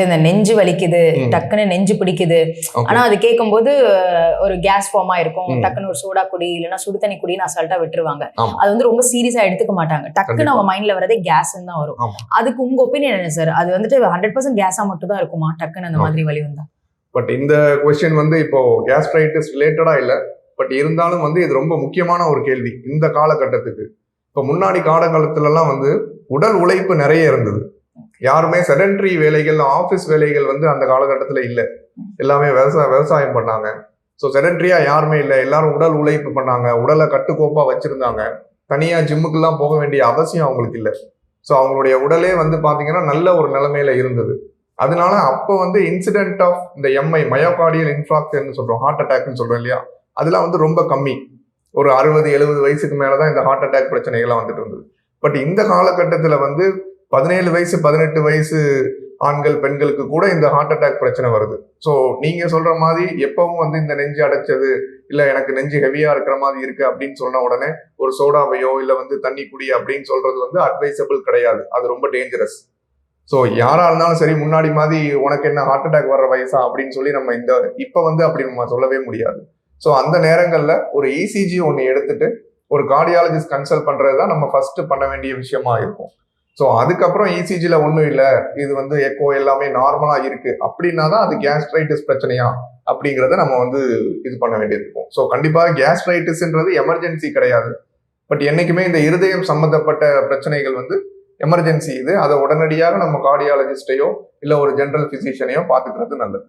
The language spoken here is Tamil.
இந்த நெஞ்சு வலிக்குது, டக்குன்னு நெஞ்சு பிடிக்குது. ஆனா அது கேட்கும்போது ஒரு கேஸ் ஃபார்ம் ஆயிருக்கும், டக்குன்னு ஒரு சோடா குடி இல்லைன்னா சுடு தண்ணி குடின்னு அசால்ட்டா விட்டுருவாங்க. அது வந்து ரொம்ப சீரியஸா எடுத்துக்க மாட்டாங்க. டக்குன்னு அவங்க மைண்ட்ல வரதே கேஸ் தான் வரும். அதுக்கு உங்க ஒப்பீனியன் என்ன சார்? அது வந்துட்டு 100% கேஸா மட்டும் தான் இருக்குமா டக்குன்னு அந்த மாதிரி வலி வந்தா? பட் இந்த கொஸ்டின் வந்து இப்போ கேஸ்ட்ரைட்டிஸ் ரிலேட்டடா இல்ல, பட் இருந்தாலும் வந்து இது ரொம்ப முக்கியமான ஒரு கேள்வி இந்த காலகட்டத்துக்கு. இப்போ முன்னாடி காலகட்டத்துல எல்லாம் வந்து உடல் உழைப்பு நிறைய இருந்தது. யாருமே செடன்ட்ரி வேலைகள், ஆஃபீஸ் வேலைகள் வந்து அந்த காலகட்டத்தில் இல்லை. எல்லாமே விவசாயம் பண்ணாங்க. ஸோ செடன்ட்ரியா யாருமே இல்லை. எல்லாரும் உடல் உழைப்பு பண்ணாங்க, உடலை கட்டுக்கோப்பா வச்சிருந்தாங்க. தனியா ஜிம்முக்கெல்லாம் போக வேண்டிய அவசியம் அவங்களுக்கு இல்லை. ஸோ அவங்களுடைய உடலே வந்து பாத்தீங்கன்னா நல்ல ஒரு நிலைமையில இருந்தது. அதனால அப்போ வந்து இன்சிடென்ட் ஆஃப் இந்த எம்ஐ மயோகார்டியல் இன்ஃப்ராக்சர்னு சொல்றோம், ஹார்ட் அட்டாக்னு சொல்றோம் இல்லையா, அதெல்லாம் வந்து ரொம்ப கம்மி. ஒரு 60-70 வயசுக்கு மேலதான் இந்த ஹார்ட் அட்டாக் பிரச்சனைகள்லாம் வந்துட்டு இருந்தது. பட் இந்த காலகட்டத்துல வந்து 17 வயசு 18 வயசு ஆண்கள் பெண்களுக்கு கூட இந்த ஹார்ட் அட்டாக் பிரச்சனை வருது. ஸோ நீங்க சொல்ற மாதிரி எப்பவும் வந்து இந்த நெஞ்சு அடைச்சது இல்ல எனக்கு நெஞ்சு ஹெவியா இருக்கிற மாதிரி இருக்கு அப்படின்னு சொன்ன உடனே ஒரு சோடாவையோ இல்ல வந்து தண்ணி குடி அப்படின்னு சொல்றது வந்து அட்வைசபிள் கிடையாது. அது ரொம்ப டேஞ்சரஸ். ஸோ யாரா இருந்தாலும் சரி, முன்னாடி மாதிரி உனக்கு என்ன ஹார்ட் அட்டாக் வர்ற வயசா அப்படின்னு சொல்லி நம்ம இப்ப வந்து அப்படி நம்ம சொல்லவே முடியாது. ஸோ அந்த நேரங்கள்ல ஒரு இசிஜி ஒன்று எடுத்துட்டு ஒரு கார்டியாலஜிஸ்ட் கன்சல்ட் பண்றதுதான் நம்ம ஃபர்ஸ்ட் பண்ண வேண்டிய விஷயமா இருக்கும். ஸோ அதுக்கப்புறம் இசிஜில ஒன்றும் இல்லை, இது வந்து எக்கோ எல்லாமே நார்மலா இருக்கு அப்படின்னா தான் அது கேஸ்ட்ரைட்டிஸ் பிரச்சனையா அப்படிங்கிறத நம்ம வந்து இது பண்ண வேண்டியது இருக்கும். ஸோ கண்டிப்பாக கேஸ்ட்ரைட்டிஸ்ன்றது எமர்ஜென்சி கிடையாது. பட் என்னைக்குமே இந்த இருதயம் சம்பந்தப்பட்ட பிரச்சனைகள் வந்து எமர்ஜென்சி. இது அதை உடனடியாக நம்ம கார்டியாலஜிஸ்டையோ இல்லை ஒரு ஜெனரல் பிசிஷியனையோ பார்த்துக்கிறது நல்லது.